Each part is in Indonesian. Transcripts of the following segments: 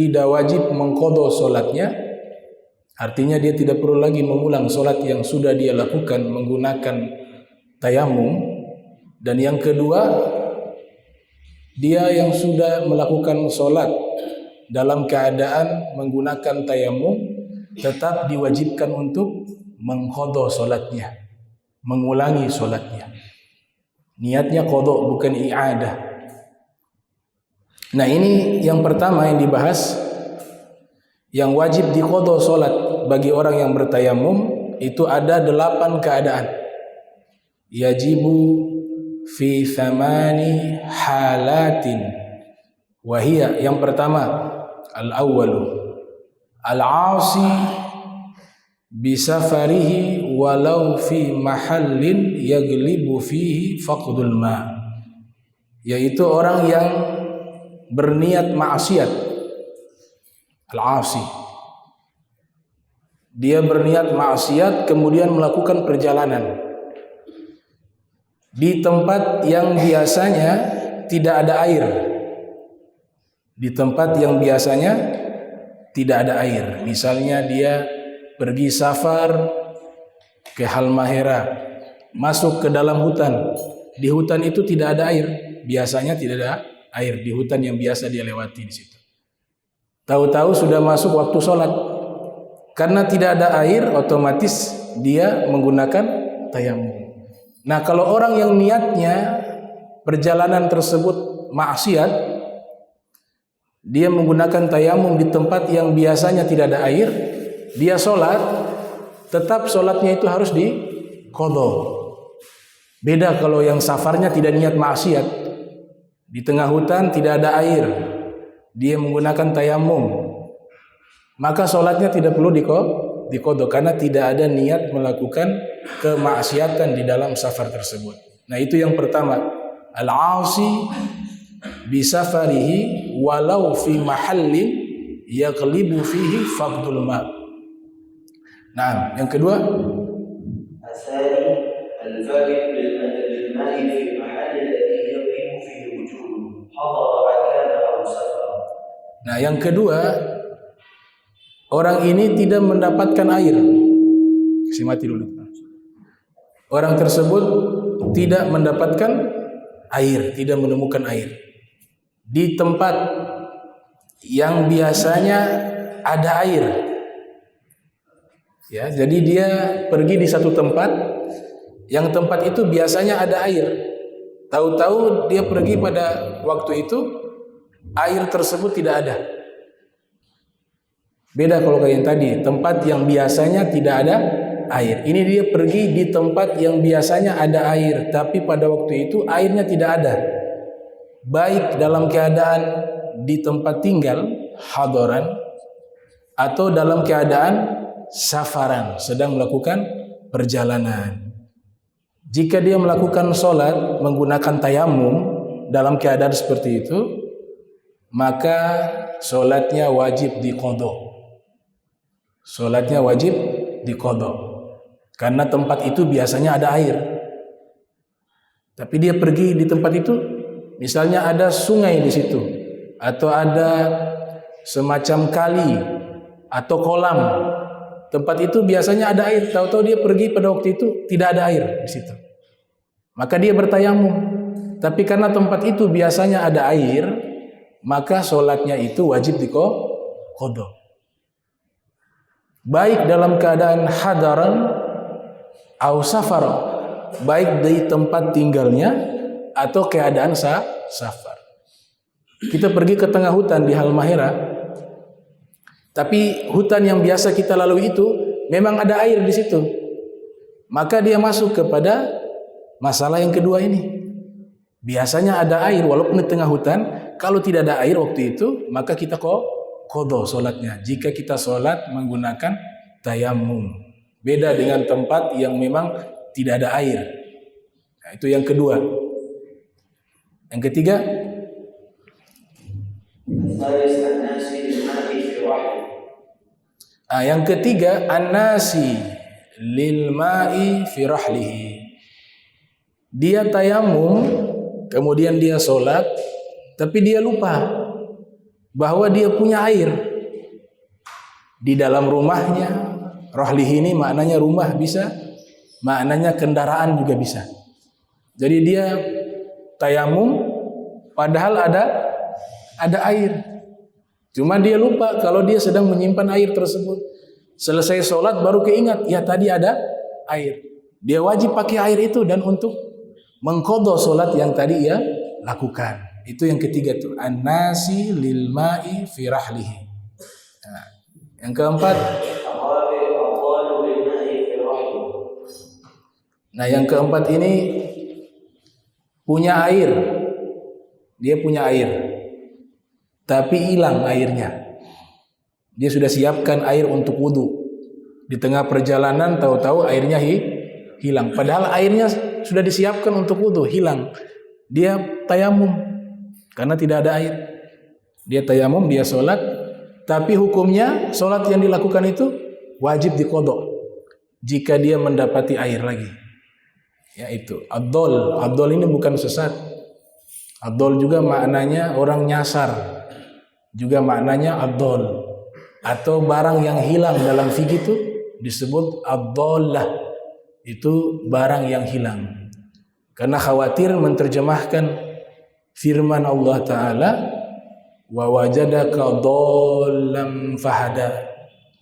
tidak wajib mengqadha salatnya, artinya dia tidak perlu lagi mengulang salat yang sudah dia lakukan menggunakan tayamum. Dan yang kedua, dia yang sudah melakukan salat dalam keadaan menggunakan tayamum tetap diwajibkan untuk mengqadha salatnya, mengulangi salatnya. Niatnya qadha bukan i'adah. Nah, ini yang pertama yang dibahas, yang wajib diqadha salat bagi orang yang bertayamum itu ada 8 keadaan. Yajibu fi 8 halatin. Wahia, yang pertama, al-awwalu al-'asi bisafarihi walau fi mahallin yaglibu fihi faqdul ma, yaitu orang yang berniat maksiat. Al-'asi, dia berniat maksiat kemudian melakukan perjalanan di tempat yang biasanya tidak ada air. Di tempat yang biasanya tidak ada air. Misalnya dia pergi safar ke Halmahera, masuk ke dalam hutan. Di hutan itu tidak ada air. Biasanya tidak ada air di hutan yang biasa dia lewati di situ. Tahu-tahu sudah masuk waktu sholat. Karena tidak ada air, otomatis dia menggunakan tayamum. Nah, kalau orang yang niatnya perjalanan tersebut maksiat, dia menggunakan tayamum di tempat yang biasanya tidak ada air, dia sholat, tetap sholatnya itu harus diqadha. Beda kalau yang safarnya tidak niat maksiat, di tengah hutan tidak ada air, dia menggunakan tayamum, maka sholatnya tidak perlu diqadha karena tidak ada niat melakukan kemaksiatan di dalam safar tersebut. Nah, itu yang pertama, al-'asi bisafarihi walau fi mahallin yaghlibu fihi faqdul ma. Nah, yang kedua, asani al-faqid bil ma'i fi mahall alladhi yaghlibu fihi wujud hadara kana aw safar. Nah, yang kedua, orang ini tidak mendapatkan air. Kasih mati dulu. Orang tersebut tidak mendapatkan air, tidak menemukan air di tempat yang biasanya ada air. Ya, jadi dia pergi di satu tempat yang tempat itu biasanya ada air. Tahu-tahu dia pergi pada waktu itu air tersebut tidak ada. Beda kalau kayak yang tadi, tempat yang biasanya tidak ada air. Ini dia pergi di tempat yang biasanya ada air, tapi pada waktu itu airnya tidak ada. Baik dalam keadaan di tempat tinggal, hadaran, atau dalam keadaan safaran, sedang melakukan perjalanan. Jika dia melakukan sholat menggunakan tayamum dalam keadaan seperti itu, maka sholatnya wajib diqadha. Sholatnya wajib diqadha. Karena tempat itu biasanya ada air. Tapi dia pergi di tempat itu, misalnya ada sungai di situ, atau ada semacam kali atau kolam. Tempat itu biasanya ada air, tahu-tahu dia pergi pada waktu itu tidak ada air di situ. Maka dia bertayamum. Tapi karena tempat itu biasanya ada air, maka sholatnya itu wajib diqadha. Baik dalam keadaan hadaran au safar, baik di tempat tinggalnya atau keadaan safar. Kita pergi ke tengah hutan di Halmahera, tapi hutan yang biasa kita lalui itu memang ada air di situ. Maka dia masuk kepada masalah yang kedua ini. Biasanya ada air walaupun di tengah hutan. Kalau tidak ada air waktu itu, maka kita qadha sholatnya. Jika kita sholat menggunakan tayamum, beda dengan tempat yang memang tidak ada air. Nah, itu yang kedua. Yang ketiga, yang ketiga, an-nasi lil ma'i fi rahlihi. Dia tayamum, kemudian dia sholat, tapi dia lupa bahwa dia punya air di dalam rumahnya. Rahlih ini maknanya rumah bisa, maknanya kendaraan juga bisa. Jadi dia tayamum padahal ada air. Cuma dia lupa kalau dia sedang menyimpan air tersebut. Selesai sholat baru keingat, ya tadi ada air. Dia wajib pakai air itu dan untuk mengqadha sholat yang tadi ia lakukan. Itu yang ketiga tuh, an-nasi lil ma'i fi rahlihi. Nah, yang keempat, nah yang keempat ini punya air. Dia punya air, tapi hilang airnya. Dia sudah siapkan air untuk wudu. Di tengah perjalanan tahu-tahu airnya hilang. Padahal airnya sudah disiapkan untuk wudu, hilang. Dia tayamum karena tidak ada air. Dia tayamum, dia sholat. Tapi hukumnya sholat yang dilakukan itu wajib diqadha jika dia mendapati air lagi. Yaitu ad-dhal. Ad-dhal ini bukan sesat. Ad-dhal juga maknanya orang nyasar. Juga maknanya ad-dhal. Atau barang yang hilang dalam fikih itu disebut ad-dhallah. Itu barang yang hilang. Karena khawatir menerjemahkan firman Allah Ta'ala, wa wajadaka dhallam fahada,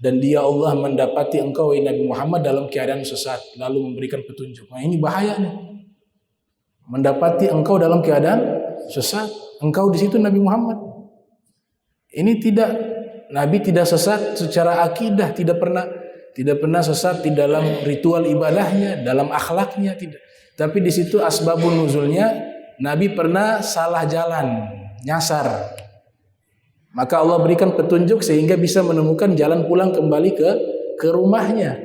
dan dia Allah mendapati engkau Nabi Muhammad dalam keadaan sesat lalu memberikan petunjuk. Nah ini bahaya nih. Mendapati engkau dalam keadaan sesat, engkau di situ Nabi Muhammad. Ini tidak, Nabi tidak sesat secara akidah, tidak pernah sesat di dalam ritual ibadahnya, dalam akhlaknya, tidak. Tapi di situ asbabun nuzulnya, Nabi pernah salah jalan, nyasar. Maka Allah berikan petunjuk sehingga bisa menemukan jalan pulang kembali ke rumahnya.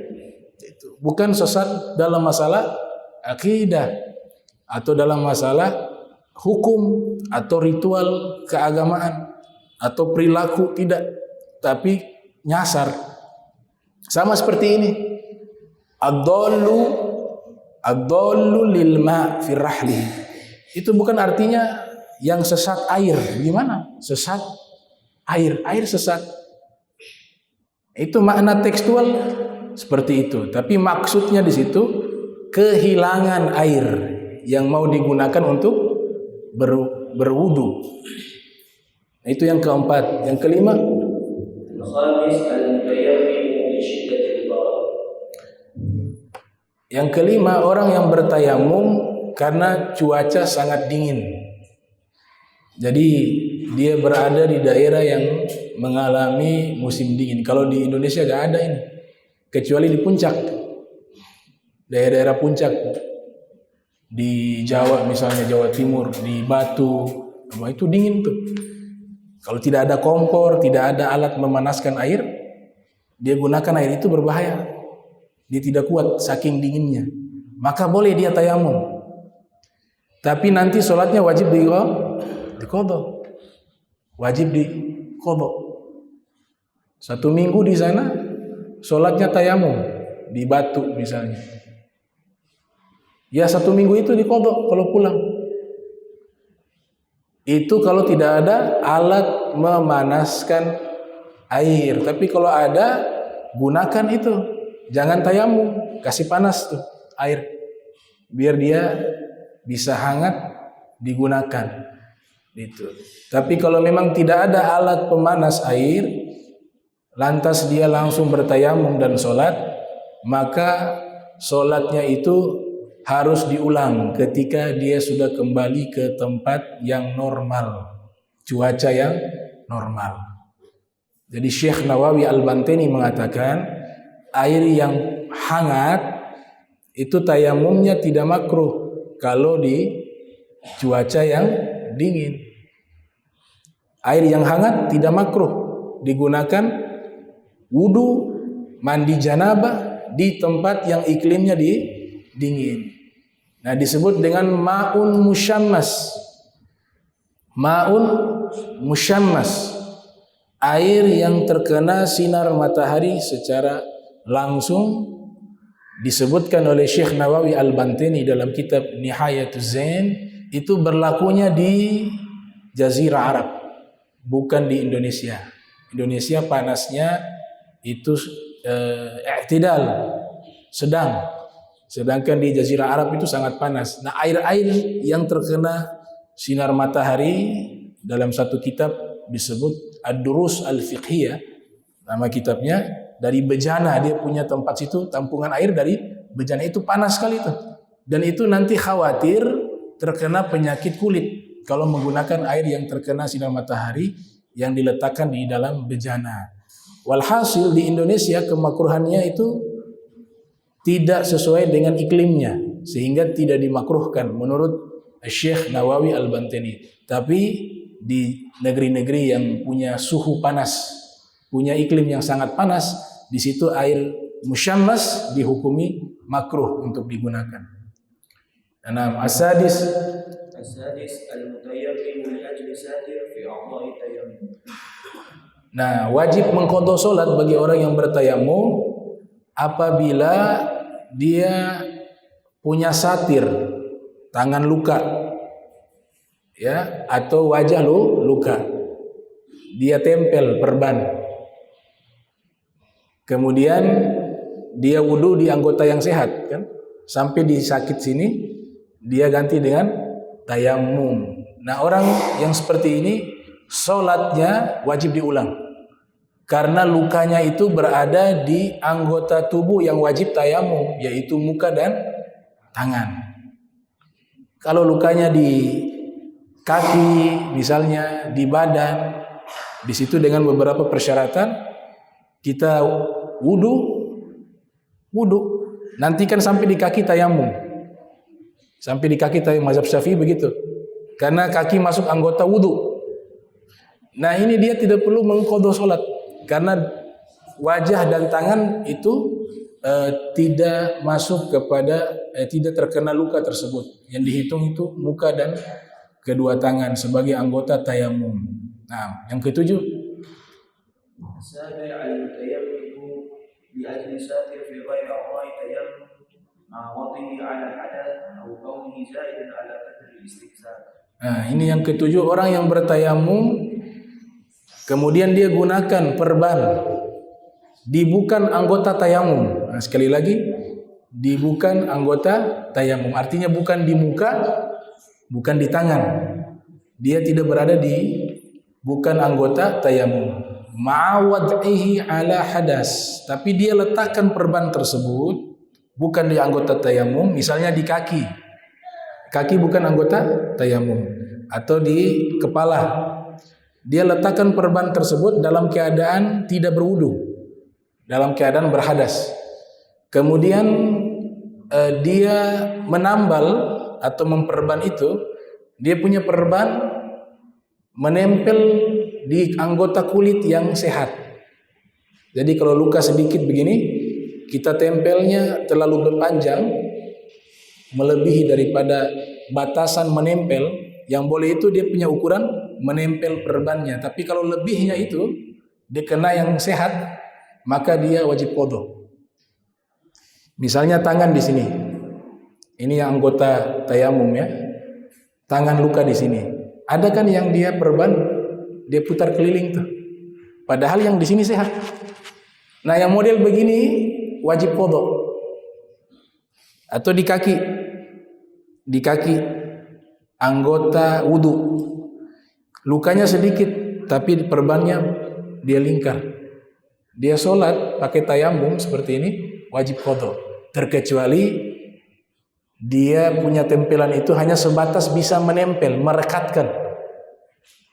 Bukan sesat dalam masalah akidah atau dalam masalah hukum atau ritual keagamaan atau perilaku, tidak, tapi nyasar. Sama seperti ini. Ad-dhallu lil ma' fi rahli. Itu bukan artinya yang sesat air. Gimana? Sesat air sesat. Itu makna tekstual seperti itu. Tapi maksudnya di situ kehilangan air yang mau digunakan untuk berwudu. Itu yang keempat. Yang kelima, yang kelima, orang yang bertayamum karena cuaca sangat dingin. Jadi dia berada di daerah yang mengalami musim dingin. Kalau di Indonesia gak ada ini, kecuali di puncak, daerah-daerah puncak di Jawa, misalnya Jawa Timur, di Batu, itu dingin tuh. Kalau tidak ada kompor, tidak ada alat memanaskan air, dia gunakan air itu berbahaya. Dia tidak kuat saking dinginnya. Maka boleh dia tayamum. Tapi nanti sholatnya wajib diqadha. Wajib diqadha. 1 minggu di sana sholatnya tayamum di Batu misalnya. Ya 1 minggu itu diqadha kalau pulang. Itu kalau tidak ada alat memanaskan air. Tapi kalau ada, gunakan itu. Jangan tayamum, kasih panas tuh air. Biar dia bisa hangat digunakan. Gitu. Tapi kalau memang tidak ada alat pemanas air, lantas dia langsung bertayamum dan sholat, maka sholatnya itu harus diulang ketika dia sudah kembali ke tempat yang normal, cuaca yang normal. Jadi Syekh Nawawi Al-Bantani mengatakan air yang hangat itu tayamumnya tidak makruh kalau di cuaca yang dingin. Air yang hangat tidak makruh digunakan wudu, mandi janabah di tempat yang iklimnya dingin. Nah, disebut dengan ma'un musyammas. Ma'un musyammas. Air yang terkena sinar matahari secara langsung, disebutkan oleh Syekh Nawawi Al-Bantani dalam kitab Nihayatuz Zain, itu berlakunya di Jazirah Arab. bukan di Indonesia. Indonesia panasnya itu i'tidal, sedang. Sedangkan di Jazirah Arab itu sangat panas. Nah, air-air yang terkena sinar matahari dalam satu kitab disebut Ad-Durus Al-Fiqhiyah, nama kitabnya, dari bejana, dia punya tempat situ tampungan air dari bejana, itu panas sekali itu. Dan itu nanti khawatir terkena penyakit kulit kalau menggunakan air yang terkena sinar matahari yang diletakkan di dalam bejana. Walhasil di Indonesia kemakruhannya itu tidak sesuai dengan iklimnya, sehingga tidak dimakruhkan menurut Syekh Nawawi Al-Bantani. Tapi di negeri-negeri yang punya suhu panas, punya iklim yang sangat panas, di situ air musyammas dihukumi makruh untuk digunakan. Nah, asadis al-mutayammim li ajli satir fi a'dha'i tayammum. Nah, wajib mengqadha salat bagi orang yang bertayamum apabila dia punya satir, tangan luka, ya, atau wajah luka, dia tempel perban, kemudian dia wudu di anggota yang sehat, kan, sampai di sakit sini dia ganti dengan tayamum. Nah, orang yang seperti ini sholatnya wajib diulang karena lukanya itu berada di anggota tubuh yang wajib tayamum, yaitu muka dan tangan. Kalau lukanya di kaki misalnya, di badan, di situ dengan beberapa persyaratan kita wudu, nanti kan sampai di kaki tayamum, sampai di kaki tayamum, mazhab Syafi'i begitu, karena kaki masuk anggota wudu. Nah, ini dia tidak perlu mengqadha salat karena wajah dan tangan itu tidak masuk kepada tidak terkena luka tersebut. Yang dihitung itu muka dan kedua tangan sebagai anggota tayamum. Nah, yang ketujuh, nah, ini yang ketujuh, orang yang bertayamum kemudian dia gunakan perban di bukan anggota tayamum. Nah, sekali lagi, di bukan anggota tayamum, artinya bukan di muka, bukan di tangan. Dia tidak berada di bukan anggota tayamum. Ma'awad'ihi ala hadas, tapi dia letakkan perban tersebut bukan di anggota tayamum, misalnya di kaki. Kaki bukan anggota tayamum, atau di kepala. Dia letakkan perban tersebut dalam keadaan tidak berwudu, dalam keadaan berhadas. Kemudian dia menambal atau memperban itu, dia punya perban menempel di anggota kulit yang sehat. Jadi kalau luka sedikit begini, kita tempelnya terlalu berpanjang, melebihi daripada batasan menempel. Yang boleh itu dia punya ukuran menempel perbannya. Tapi kalau lebihnya itu dikena yang sehat, maka dia wajib qadha. Misalnya tangan di sini, ini yang anggota tayamum ya, tangan luka di sini. Ada kan yang dia perban, dia putar keliling tuh. Padahal yang di sini sehat. Nah, yang model begini wajib qadha. Atau di kaki anggota wudu, lukanya sedikit tapi perbannya dia lingkar, dia sholat pakai tayamum seperti ini wajib qadha, terkecuali dia punya tempelan itu hanya sebatas bisa menempel,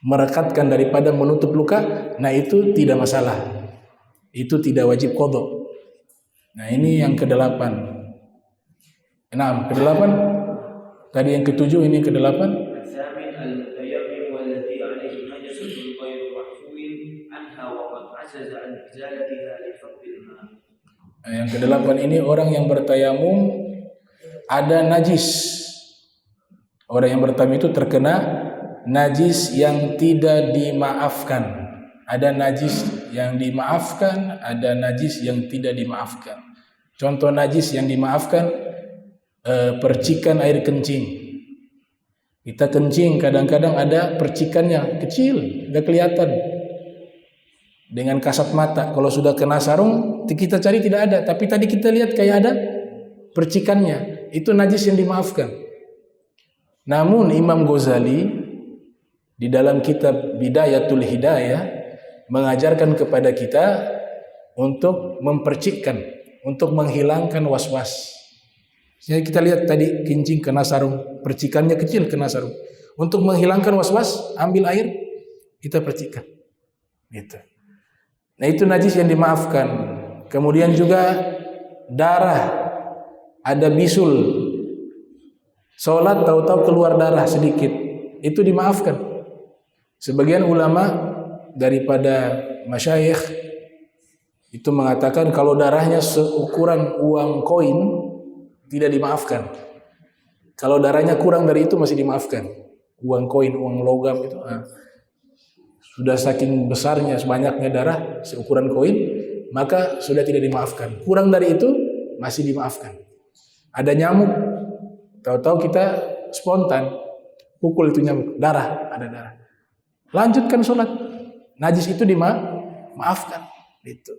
merekatkan daripada menutup luka. Nah, itu tidak masalah, itu tidak wajib qadha. Nah, ini yang ke-8. Nah, ke-8 tadi, yang ke-7, ini yang ke-8. Yang ke-8 ini orang yang bertayamum ada najis. Orang yang bertayamum itu terkena najis yang tidak dimaafkan. Ada najis yang dimaafkan, ada najis yang tidak dimaafkan. Contoh najis yang dimaafkan, percikan air kencing. Kita kencing, kadang-kadang ada percikannya kecil, nggak kelihatan dengan kasat mata. Kalau sudah kena sarung, kita cari tidak ada. Tapi tadi kita lihat kayak ada percikannya. Itu najis yang dimaafkan. Namun Imam Ghazali di dalam kitab Bidayatul Hidayah mengajarkan kepada kita untuk mempercikkan, untuk menghilangkan was-was. Jadi kita lihat tadi kencing kena sarung, percikannya kecil kena sarung. Untuk menghilangkan was-was, ambil air, kita percikan. Gitu. Nah itu najis yang dimaafkan. Kemudian juga darah, ada bisul, sholat tahu-tahu keluar darah sedikit, itu dimaafkan. Sebagian ulama daripada masyayikh itu mengatakan kalau darahnya seukuran uang koin tidak dimaafkan. Kalau darahnya kurang dari itu masih dimaafkan. Uang koin, uang logam itu sudah saking besarnya, sebanyaknya darah seukuran koin, maka sudah tidak dimaafkan. Kurang dari itu masih dimaafkan. Ada nyamuk, tahu-tahu kita spontan pukul itu nyamuk, darah, ada darah. Lanjutkan sholat, najis itu dimaafkan. Itu.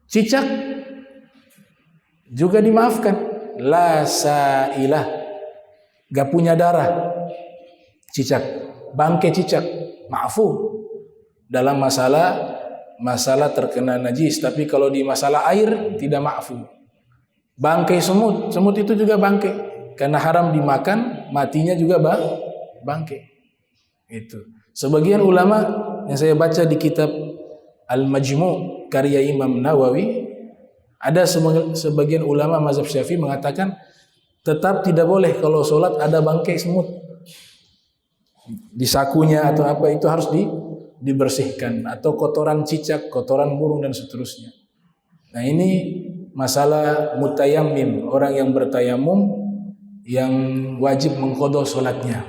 Cicak juga dimaafkan. La sa'ilah, gak punya darah. Cicak, bangkai cicak, maafu. Dalam masalah terkena najis, tapi kalau di masalah air tidak maafu. Bangkai semut itu juga bangkai, karena haram dimakan, matinya juga bangkai. Itu. Sebagian ulama yang saya baca di kitab Al-Majmu' karya Imam Nawawi, ada sebagian ulama mazhab Syafi'i mengatakan tetap tidak boleh kalau sholat ada bangkai semut di sakunya atau apa, itu harus dibersihkan, atau kotoran cicak, kotoran burung dan seterusnya. Nah ini masalah mutayammim, orang yang bertayamum yang wajib mengqadha sholatnya.